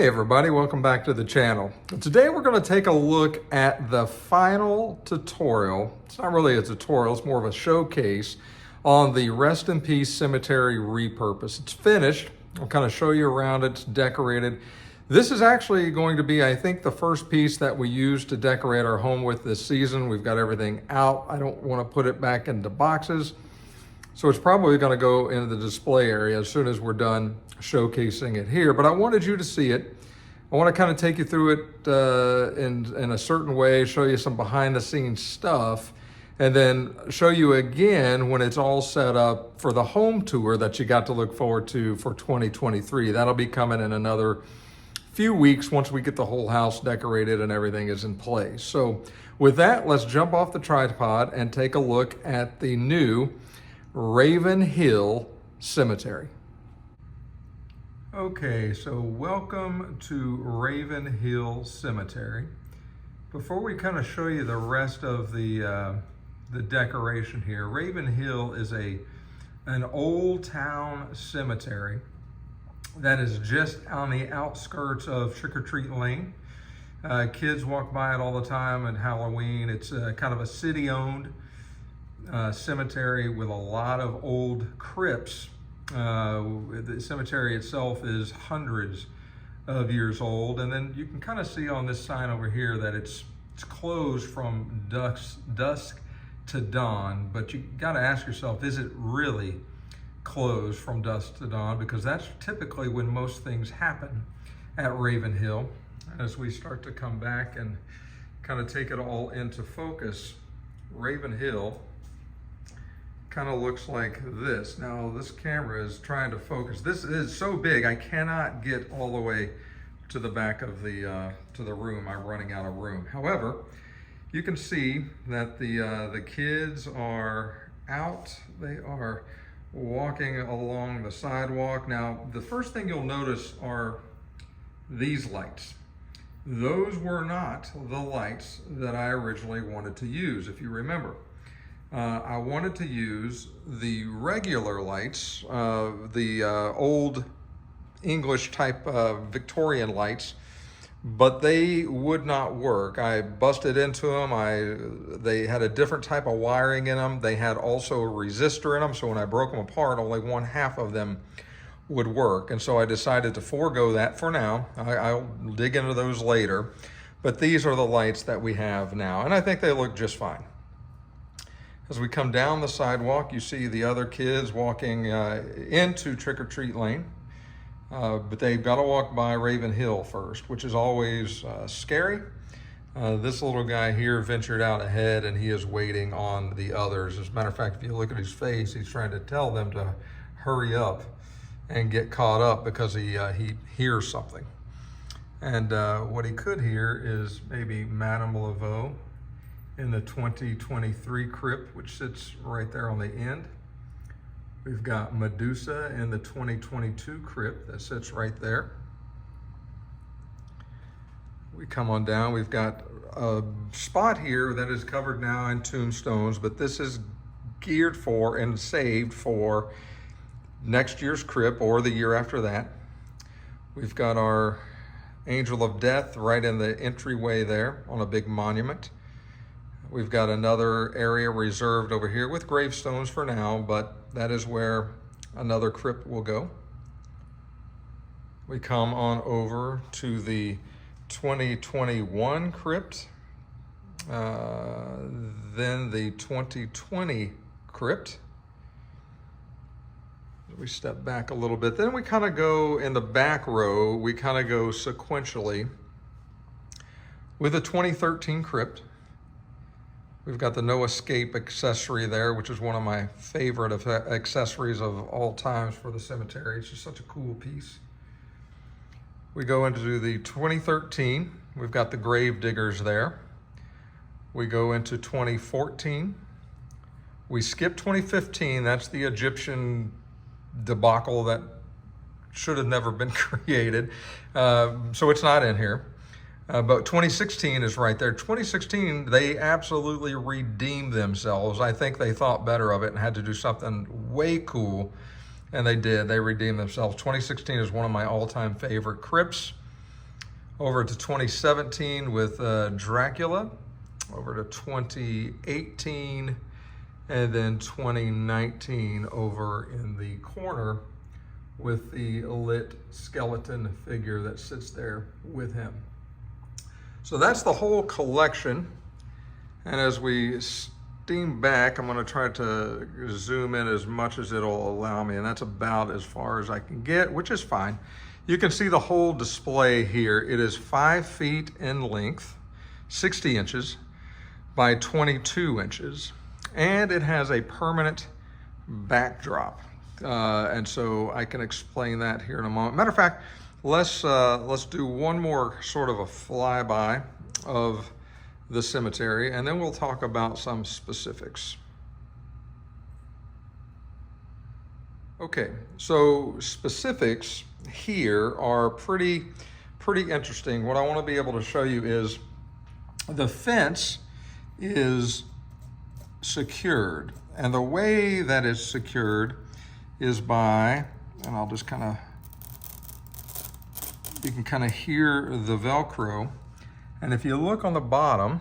everybody, welcome back to the channel. Today we're going to take a look at the final tutorial. It's not really a tutorial, it's more of a showcase on the Rest in Peace Cemetery Repurpose. It's finished. I'll kind of show you around it. It's decorated. This is actually going to be, I think, the first piece that we use to decorate our home with this season. We've got everything out. I don't want to put it back into boxes. So it's probably going to go into the display area as soon as we're done showcasing it here. But I wanted you to see it. I want to kind of take you through it in a certain way, show you some behind the scenes stuff, and then show you again when it's all set up for the home tour that you got to look forward to for 2023. That'll be coming in another few weeks once we get the whole house decorated and everything is in place. So with that, let's jump off the tripod and take a look at the new Raven Hill Cemetery. Okay, so welcome to Raven Hill Cemetery. Before we kind of show you the rest of the decoration here, Raven Hill is an old town cemetery that is just on the outskirts of Trick or Treat Lane. Kids walk by it all the time at Halloween. It's kind of a city-owned cemetery with a lot of old crypts. The cemetery itself is hundreds of years old, and then you can kind of see on this sign over here that it's closed from dusk to dawn. But you got to ask yourself, is it really closed from dusk to dawn? Because that's typically when most things happen at Raven Hill. As we start to come back and kind of take it all into focus, Raven Hill kind of looks like this. Now this camera is trying to focus. This is so big I cannot get all the way to the back of the to the room. I'm running out of room. However, you can see that the kids are out. They are walking along the sidewalk. Now the first thing you'll notice are these lights. Those were not the lights that I originally wanted to use, if you remember. I wanted to use the regular lights, the old English type Victorian lights, but they would not work. I busted into them. They had a different type of wiring in them. They had also a resistor in them, so when I broke them apart, only one half of them would work. And so I decided to forego that for now. I'll dig into those later, but these are the lights that we have now, and I think they look just fine. As we come down the sidewalk, you see the other kids walking into Trick or Treat Lane, but they've got to walk by Raven Hill first, which is always scary. This little guy here ventured out ahead, and he is waiting on the others. As a matter of fact, if you look at his face, he's trying to tell them to hurry up and get caught up because he hears something. And what he could hear is maybe Madame Laveau in the 2023 crypt, which sits right there on the end. We've got Medusa in the 2022 crypt that sits right there. We come on down, we've got a spot here that is covered now in tombstones, but this is geared for and saved for next year's crypt or the year after that. We've got our Angel of Death right in the entryway there on a big monument. We've got another area reserved over here with gravestones for now, but that is where another crypt will go. We come on over to the 2021 crypt, then the 2020 crypt. We step back a little bit. Then we kind of go in the back row, we kind of go sequentially with the 2013 crypt. We've got the No Escape accessory there, which is one of my favorite accessories of all times for the cemetery. It's just such a cool piece. We go into the 2013. We've got the grave diggers there. We go into 2014. We skip 2015. That's the Egyptian debacle that should have never been created. So it's not in here. But 2016 is right there. 2016, they absolutely redeemed themselves. I think they thought better of it and had to do something way cool, and they did. They redeemed themselves. 2016 is one of my all-time favorite crypts. over to 2017 with Dracula, over to 2018, and then 2019 over in the corner with the lit skeleton figure that sits there with him. So that's the whole collection. And as we steam back, I'm going to try to zoom in as much as it'll allow me, and that's about as far as I can get, which is fine. You can see the whole display here. It is 5 feet in length, 60 inches by 22 inches, and it has a permanent backdrop. And so I can explain that here in a moment. Matter of fact, let's do one more sort of a flyby of the cemetery, and then we'll talk about some specifics. Okay, so specifics here are pretty interesting. What I want to be able to show you is the fence is secured, and the way that it's secured is by, and I'll just kind of, you can kind of hear the Velcro. And if you look on the bottom,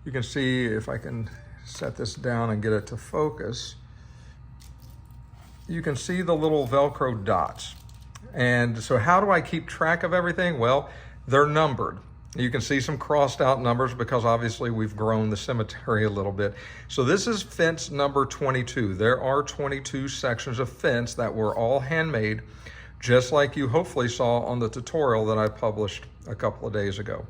you can see, if I can set this down and get it to focus, you can see the little Velcro dots. And so how do I keep track of everything? Well, they're numbered. You can see some crossed out numbers because obviously we've grown the cemetery a little bit. So this is fence number 22. There are 22 sections of fence that were all handmade, just like you hopefully saw on the tutorial that I published a couple of days ago.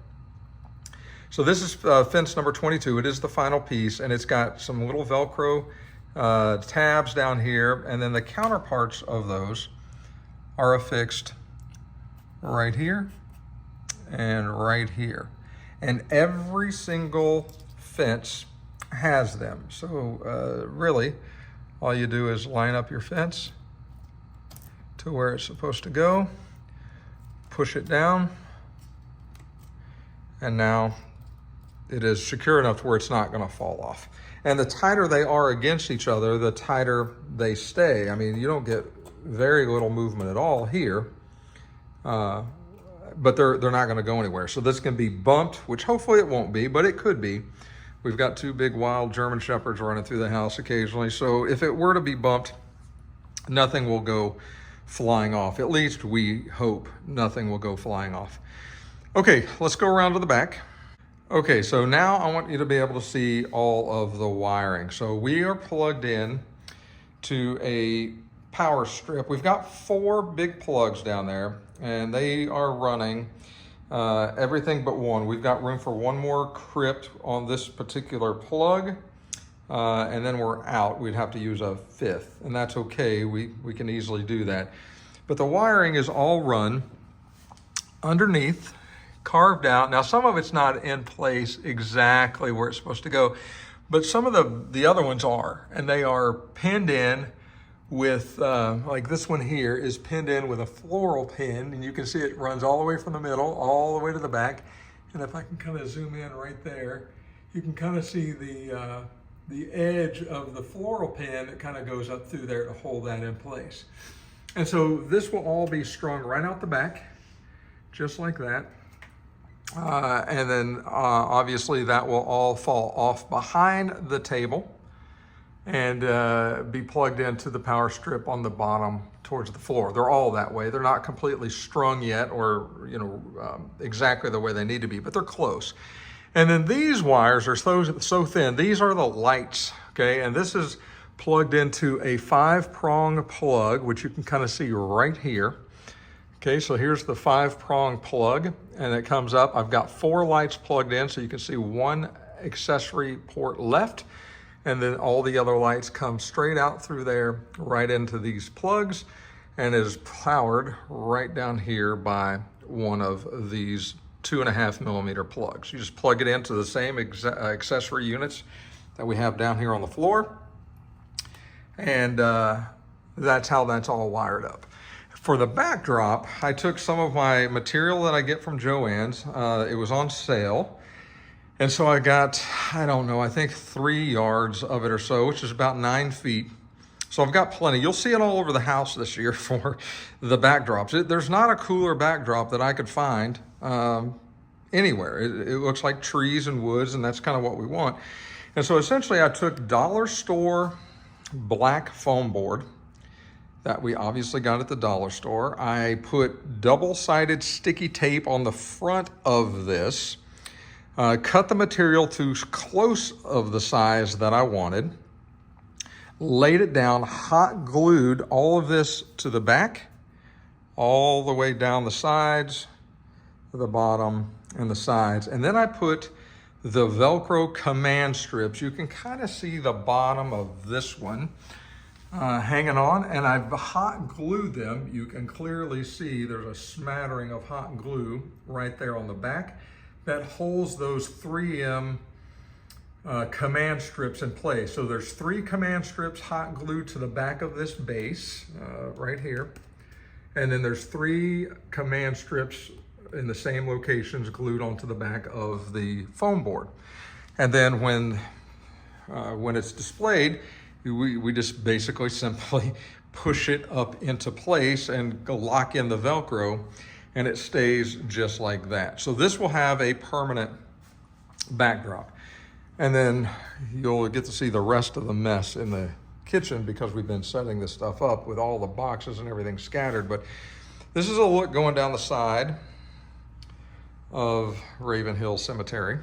So this is fence number 22. It is the final piece, and it's got some little Velcro tabs down here, and then the counterparts of those are affixed right here and right here. And every single fence has them. So really, all you do is line up your fence to where it's supposed to go, push it down, and now it is secure enough to where it's not going to fall off. And the tighter they are against each other, the tighter they stay. I mean, you don't get very little movement at all here, but they're not going to go anywhere. So this can be bumped, which hopefully it won't be, but it could be. We've got 2 big wild German Shepherds running through the house occasionally. So if it were to be bumped, nothing will go flying off. At least we hope nothing will go flying off. Okay, let's go around to the back. Okay, so now I want you to be able to see all of the wiring. So we are plugged in to a power strip. We've got 4 big plugs down there, and they are running everything but one. We've got room for one more crypt on this particular plug, and then we're out. We'd have to use a 5th, and that's okay. We can easily do that. But the wiring is all run underneath, carved out. Now, some of it's not in place exactly where it's supposed to go, but some of the other ones are, and they are pinned in with, like this one here is pinned in with a floral pin, and you can see it runs all the way from the middle, all the way to the back. And if I can kind of zoom in right there, you can kind of see the edge of the floral pin that kind of goes up through there to hold that in place. And so this will all be strung right out the back, just like that. And then obviously that will all fall off behind the table and be plugged into the power strip on the bottom towards the floor. They're all that way. They're not completely strung yet, or exactly the way they need to be, but they're close. And then these wires are so thin. These are the lights, okay? And this is plugged into a 5-prong plug, which you can kind of see right here. Okay, so here's the 5-prong plug, and it comes up. I've got 4 lights plugged in, so you can see 1 accessory port left, and then all the other lights come straight out through there, right into these plugs, and is powered right down here by one of these 2.5mm plugs. You just plug it into the same accessory units that we have down here on the floor, and that's how that's all wired up. For the backdrop, I took some of my material that I get from Joann's. It was on sale. And so I got, I don't know, I think 3 yards of it or so, which is about 9 feet. So I've got plenty. You'll see it all over the house this year for the backdrops. There's not a cooler backdrop that I could find anywhere. It looks like trees and woods, and that's kind of what we want. And so essentially I took dollar store black foam board that we obviously got at the dollar store. I put double-sided sticky tape on the front of this, cut the material to close of the size that I wanted, laid it down, hot glued all of this to the back, all the way down the sides, the bottom, and the sides. And then I put the Velcro command strips. You can kind of see the bottom of this one hanging on, and I've hot glued them. You can clearly see there's a smattering of hot glue right there on the back that holds those 3M command strips in place. So there's 3 command strips hot glued to the back of this base right here. And then there's 3 command strips in the same locations glued onto the back of the foam board. And then when it's displayed, we just basically simply push it up into place and lock in the Velcro, and it stays just like that. So this will have a permanent backdrop. And then you'll get to see the rest of the mess in the kitchen because we've been setting this stuff up with all the boxes and everything scattered. But this is a look going down the side of Raven Hill Cemetery.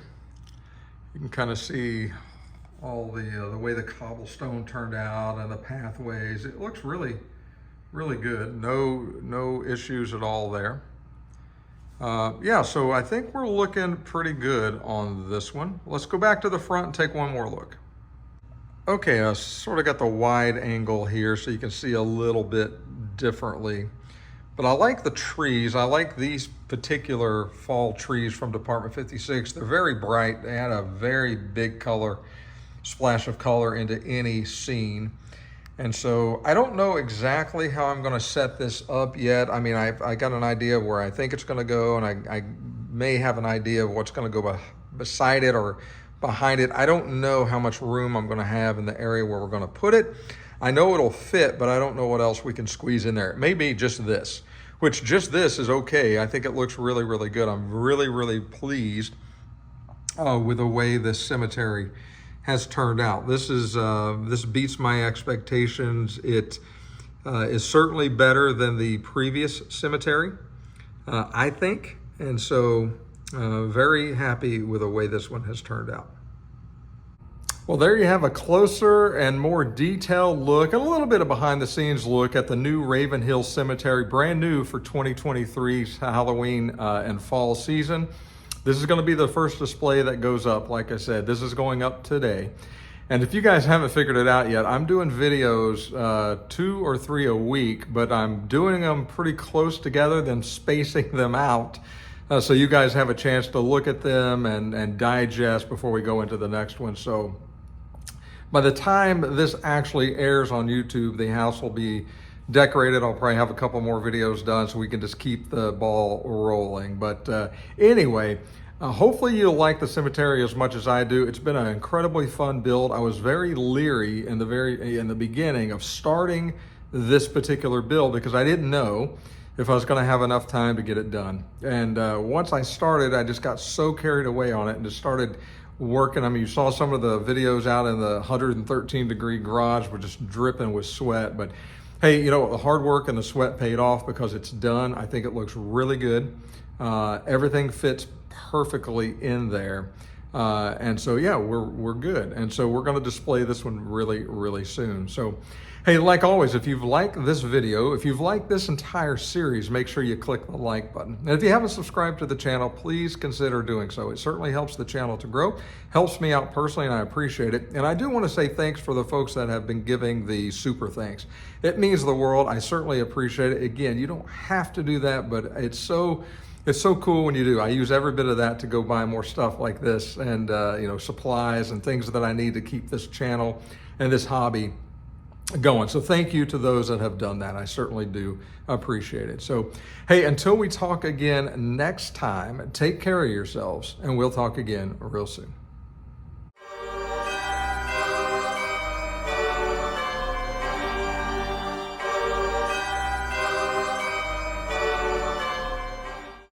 You can kind of see all the way the cobblestone turned out and the pathways. It looks really, really good. No issues at all there. Yeah, so I think we're looking pretty good on this one. Let's go back to the front and take one more look. Okay, I sort of got the wide angle here so you can see a little bit differently. But I like the trees. I like these particular fall trees from Department 56. They're very bright. They had a very big color, splash of color into any scene. And so I don't know exactly how I'm going to set this up yet. I mean, I got an idea of where I think it's going to go, and I may have an idea of what's going to go beside it or behind it. I don't know how much room I'm going to have in the area where we're going to put it. I know it'll fit, but I don't know what else we can squeeze in there. It may be just this, which just this is okay. I think it looks really, really good. I'm really, really pleased with the way this cemetery has turned out. This beats my expectations. It is certainly better than the previous cemetery, I think. And so very happy with the way this one has turned out. Well, there you have a closer and more detailed look, and a little bit of behind the scenes look at the new Raven Hill Cemetery, brand new for 2023's Halloween and fall season. This is going to be the first display that goes up. Like I said, this is going up today. And if you guys haven't figured it out yet, I'm doing videos 2 or 3 a week, but I'm doing them pretty close together, then spacing them out. So you guys have a chance to look at them and digest before we go into the next one. So by the time this actually airs on YouTube, the house will be decorated. I'll probably have a couple more videos done so we can just keep the ball rolling. But anyway, hopefully you'll like the cemetery as much as I do. It's been an incredibly fun build. I was very leery in the beginning of starting this particular build because I didn't know if I was going to have enough time to get it done. And once I started, I just got so carried away on it and just started working. I mean, you saw some of the videos out in the 113-degree garage were just dripping with sweat. But hey, you know, the hard work and the sweat paid off because it's done. I think it looks really good. Everything fits perfectly in there. And so, yeah, we're good. And so we're going to display this one really, really soon. So, hey, like always, if you've liked this video, if you've liked this entire series, make sure you click the like button. And if you haven't subscribed to the channel, please consider doing so. It certainly helps the channel to grow, helps me out personally, and I appreciate it. And I do want to say thanks for the folks that have been giving the super thanks. It means the world. I certainly appreciate it. Again, you don't have to do that, but it's so cool when you do. I use every bit of that to go buy more stuff like this and you know, supplies and things that I need to keep this channel and this hobby going. So thank you to those that have done that. I certainly do appreciate it. So, hey, until we talk again next time, take care of yourselves, and we'll talk again real soon.